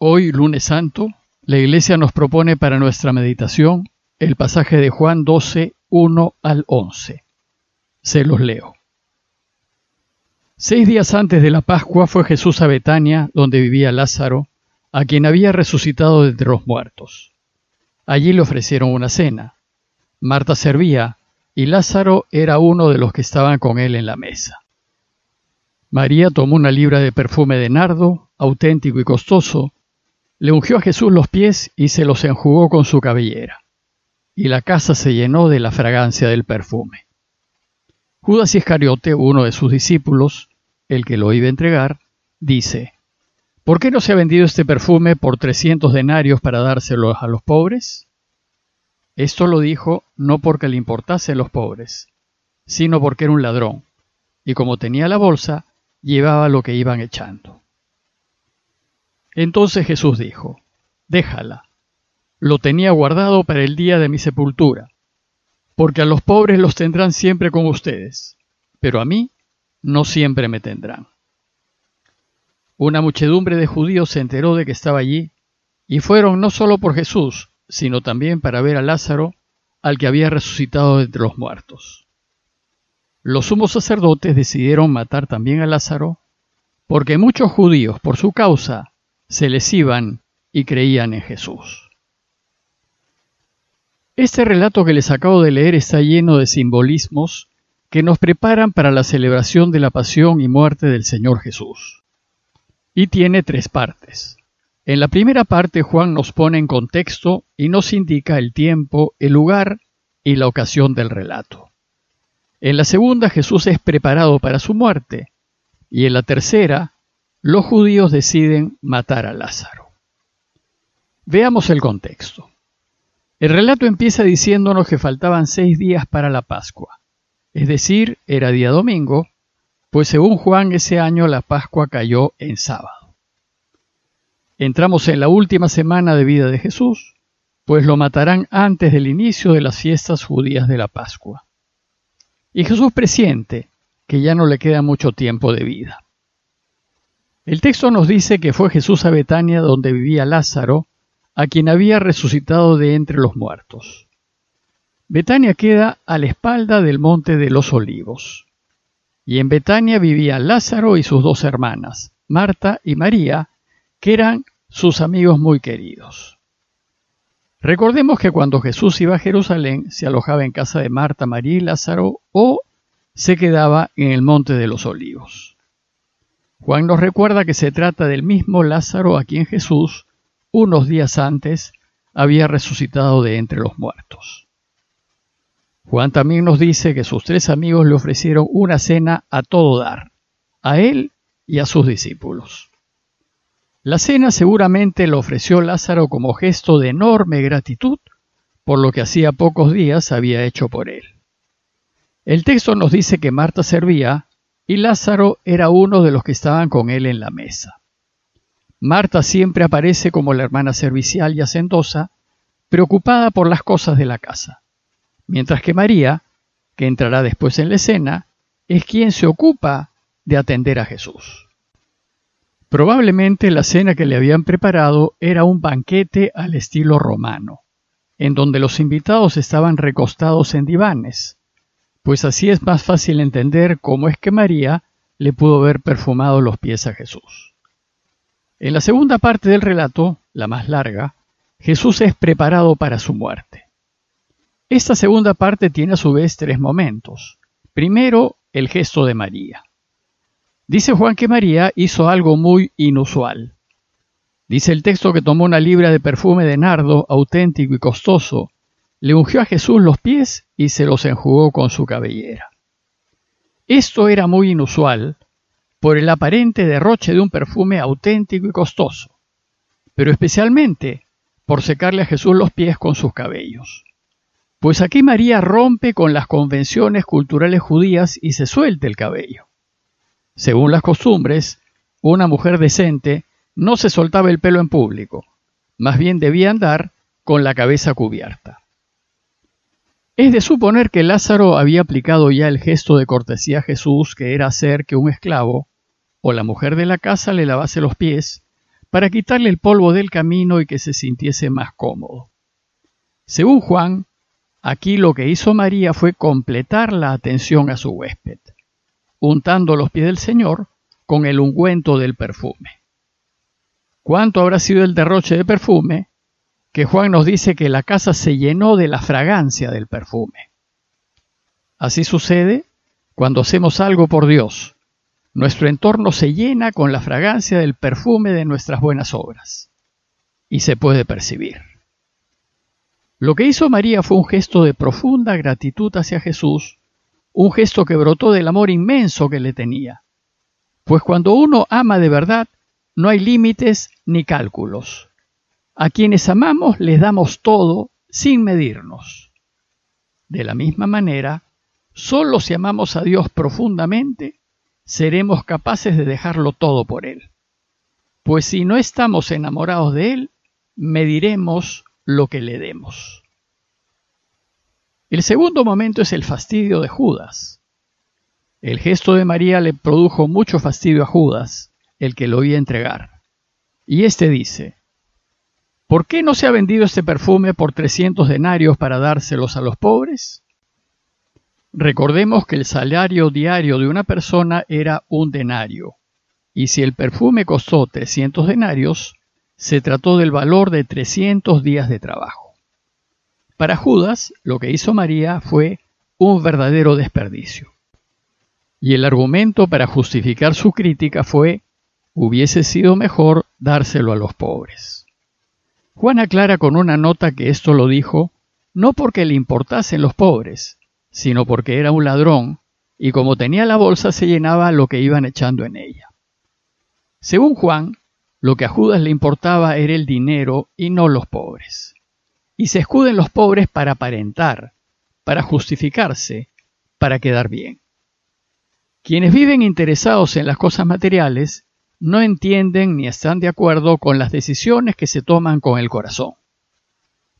Hoy, lunes santo, la Iglesia nos propone para nuestra meditación el pasaje de Juan 12, 1 al 11. Se los leo. 6 días antes de la Pascua fue Jesús a Betania, donde vivía Lázaro, a quien había resucitado de entre los muertos. Allí le ofrecieron una cena. Marta servía, y Lázaro era uno de los que estaban con él en la mesa. María tomó una libra de perfume de nardo, auténtico y costoso, le ungió a Jesús los pies y se los enjugó con su cabellera, y la casa se llenó de la fragancia del perfume. Judas Iscariote, uno de sus discípulos, el que lo iba a entregar, dice: ¿Por qué no se ha vendido este perfume por 300 denarios para dárselos a los pobres? Esto lo dijo no porque le importase a los pobres, sino porque era un ladrón, y como tenía la bolsa, llevaba lo que iban echando. Entonces Jesús dijo: déjala, lo tenía guardado para el día de mi sepultura, porque a los pobres los tendrán siempre con ustedes, pero a mí no siempre me tendrán. Una muchedumbre de judíos se enteró de que estaba allí, y fueron no solo por Jesús, sino también para ver a Lázaro, al que había resucitado de entre los muertos. Los sumos sacerdotes decidieron matar también a Lázaro, porque muchos judíos, por su causa, se les iban y creían en Jesús. Este relato que les acabo de leer está lleno de simbolismos que nos preparan para la celebración de la pasión y muerte del Señor Jesús. Y tiene 3 partes. En la primera parte, Juan nos pone en contexto y nos indica el tiempo, el lugar y la ocasión del relato. En la segunda, Jesús es preparado para su muerte, y en la tercera, los judíos deciden matar a Lázaro. Veamos el contexto. El relato empieza diciéndonos que faltaban 6 días para la Pascua, es decir, era día domingo, pues según Juan ese año la Pascua cayó en sábado. Entramos en la última semana de vida de Jesús, pues lo matarán antes del inicio de las fiestas judías de la Pascua. Y Jesús presiente que ya no le queda mucho tiempo de vida. El texto nos dice que fue Jesús a Betania, donde vivía Lázaro, a quien había resucitado de entre los muertos. Betania queda a la espalda del monte de los Olivos. Y en Betania vivían Lázaro y sus 2 hermanas, Marta y María, que eran sus amigos muy queridos. Recordemos que cuando Jesús iba a Jerusalén, se alojaba en casa de Marta, María y Lázaro, o se quedaba en el monte de los Olivos. Juan nos recuerda que se trata del mismo Lázaro a quien Jesús, unos días antes, había resucitado de entre los muertos. Juan también nos dice que sus 3 amigos le ofrecieron una cena a todo dar, a él y a sus discípulos. La cena seguramente la ofreció Lázaro como gesto de enorme gratitud por lo que hacía pocos días había hecho por él. El texto nos dice que Marta servía y Lázaro era uno de los que estaban con él en la mesa. Marta siempre aparece como la hermana servicial y hacendosa, preocupada por las cosas de la casa, mientras que María, que entrará después en la escena, es quien se ocupa de atender a Jesús. Probablemente la cena que le habían preparado era un banquete al estilo romano, en donde los invitados estaban recostados en divanes, pues así es más fácil entender cómo es que María le pudo haber perfumado los pies a Jesús. En la segunda parte del relato, la más larga, Jesús es preparado para su muerte. Esta segunda parte tiene a su vez 3 momentos. Primero, el gesto de María. Dice Juan que María hizo algo muy inusual. Dice el texto que tomó una libra de perfume de nardo auténtico y costoso, le ungió a Jesús los pies y se los enjugó con su cabellera. Esto era muy inusual por el aparente derroche de un perfume auténtico y costoso, pero especialmente por secarle a Jesús los pies con sus cabellos. Pues aquí María rompe con las convenciones culturales judías y se suelta el cabello. Según las costumbres, una mujer decente no se soltaba el pelo en público, más bien debía andar con la cabeza cubierta. Es de suponer que Lázaro había aplicado ya el gesto de cortesía a Jesús, que era hacer que un esclavo o la mujer de la casa le lavase los pies, para quitarle el polvo del camino y que se sintiese más cómodo. Según Juan, aquí lo que hizo María fue completar la atención a su huésped, untando los pies del Señor con el ungüento del perfume. ¿Cuánto habrá sido el derroche de perfume? Que Juan nos dice que la casa se llenó de la fragancia del perfume. Así sucede cuando hacemos algo por Dios. Nuestro entorno se llena con la fragancia del perfume de nuestras buenas obras. Y se puede percibir. Lo que hizo María fue un gesto de profunda gratitud hacia Jesús, un gesto que brotó del amor inmenso que le tenía. Pues cuando uno ama de verdad, no hay límites ni cálculos. A quienes amamos les damos todo sin medirnos. De la misma manera, solo si amamos a Dios profundamente, seremos capaces de dejarlo todo por Él. Pues si no estamos enamorados de Él, mediremos lo que le demos. El segundo momento es el fastidio de Judas. El gesto de María le produjo mucho fastidio a Judas, el que lo iba a entregar. Y éste dice: ¿por qué no se ha vendido este perfume por 300 denarios para dárselos a los pobres? Recordemos que el salario diario de una persona era 1 denario, y si el perfume costó 300 denarios, se trató del valor de 300 días de trabajo. Para Judas, lo que hizo María fue un verdadero desperdicio. Y el argumento para justificar su crítica fue: hubiese sido mejor dárselo a los pobres. Juan aclara con una nota que esto lo dijo no porque le importasen los pobres, sino porque era un ladrón y como tenía la bolsa se llenaba lo que iban echando en ella. Según Juan, lo que a Judas le importaba era el dinero y no los pobres. Y se escuda en los pobres para aparentar, para justificarse, para quedar bien. Quienes viven interesados en las cosas materiales no entienden ni están de acuerdo con las decisiones que se toman con el corazón.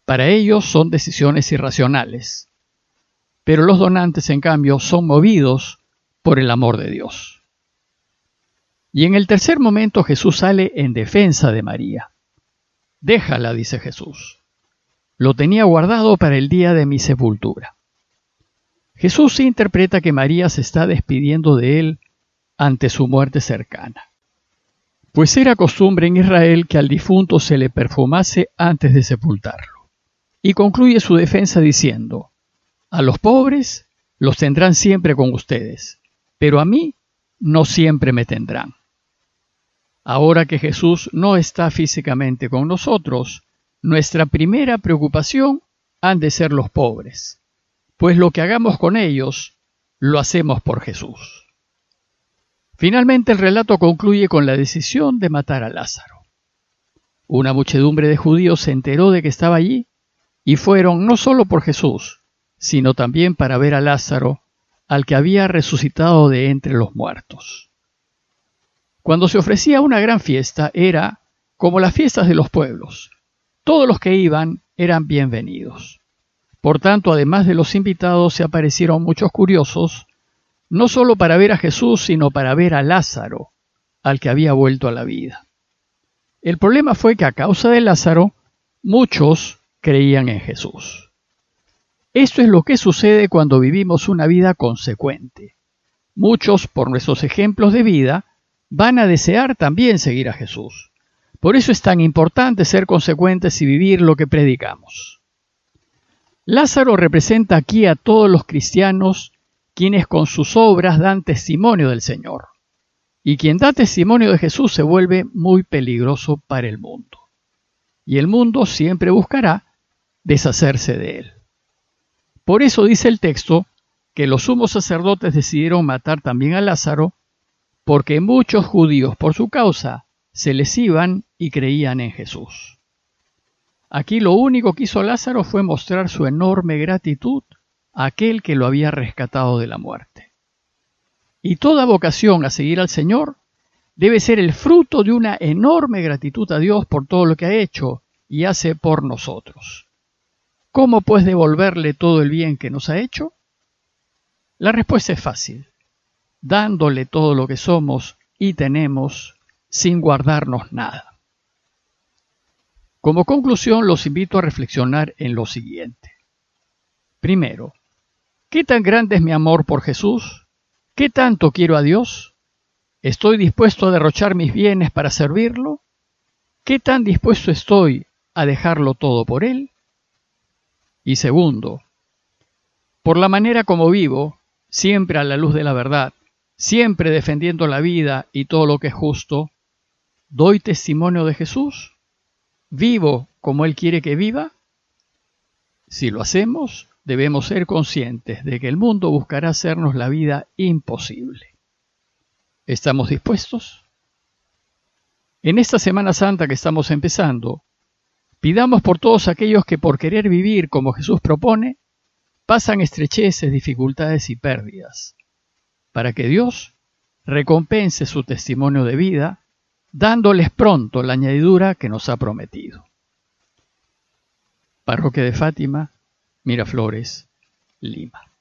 Para ellos son decisiones irracionales. Pero los donantes, en cambio, son movidos por el amor de Dios. Y en el tercer momento Jesús sale en defensa de María. Déjala, dice Jesús. Lo tenía guardado para el día de mi sepultura. Jesús interpreta que María se está despidiendo de él ante su muerte cercana. Pues era costumbre en Israel que al difunto se le perfumase antes de sepultarlo. Y concluye su defensa diciendo: a los pobres los tendrán siempre con ustedes, pero a mí no siempre me tendrán. Ahora que Jesús no está físicamente con nosotros, nuestra primera preocupación han de ser los pobres, pues lo que hagamos con ellos, lo hacemos por Jesús. Finalmente el relato concluye con la decisión de matar a Lázaro. Una muchedumbre de judíos se enteró de que estaba allí y fueron no solo por Jesús, sino también para ver a Lázaro, al que había resucitado de entre los muertos. Cuando se ofrecía una gran fiesta, era como las fiestas de los pueblos. Todos los que iban eran bienvenidos. Por tanto, además de los invitados, se aparecieron muchos curiosos, no solo para ver a Jesús, sino para ver a Lázaro, al que había vuelto a la vida. El problema fue que a causa de Lázaro, muchos creían en Jesús. Esto es lo que sucede cuando vivimos una vida consecuente. Muchos, por nuestros ejemplos de vida, van a desear también seguir a Jesús. Por eso es tan importante ser consecuentes y vivir lo que predicamos. Lázaro representa aquí a todos los cristianos quienes con sus obras dan testimonio del Señor. Y quien da testimonio de Jesús se vuelve muy peligroso para el mundo. Y el mundo siempre buscará deshacerse de él. Por eso dice el texto que los sumos sacerdotes decidieron matar también a Lázaro, porque muchos judíos por su causa se les iban y creían en Jesús. Aquí lo único que hizo Lázaro fue mostrar su enorme gratitud a aquel que lo había rescatado de la muerte. Y toda vocación a seguir al Señor debe ser el fruto de una enorme gratitud a Dios por todo lo que ha hecho y hace por nosotros. ¿Cómo pues devolverle todo el bien que nos ha hecho? La respuesta es fácil: dándole todo lo que somos y tenemos sin guardarnos nada. Como conclusión, los invito a reflexionar en lo siguiente. Primero, ¿qué tan grande es mi amor por Jesús? ¿Qué tanto quiero a Dios? ¿Estoy dispuesto a derrochar mis bienes para servirlo? ¿Qué tan dispuesto estoy a dejarlo todo por Él? Y segundo, por la manera como vivo, siempre a la luz de la verdad, siempre defendiendo la vida y todo lo que es justo, ¿doy testimonio de Jesús? ¿Vivo como Él quiere que viva? Si lo hacemos, debemos ser conscientes de que el mundo buscará hacernos la vida imposible. ¿Estamos dispuestos? En esta Semana Santa que estamos empezando, pidamos por todos aquellos que por querer vivir como Jesús propone, pasan estrecheces, dificultades y pérdidas, para que Dios recompense su testimonio de vida, dándoles pronto la añadidura que nos ha prometido. Parroquia de Fátima, Miraflores, Lima.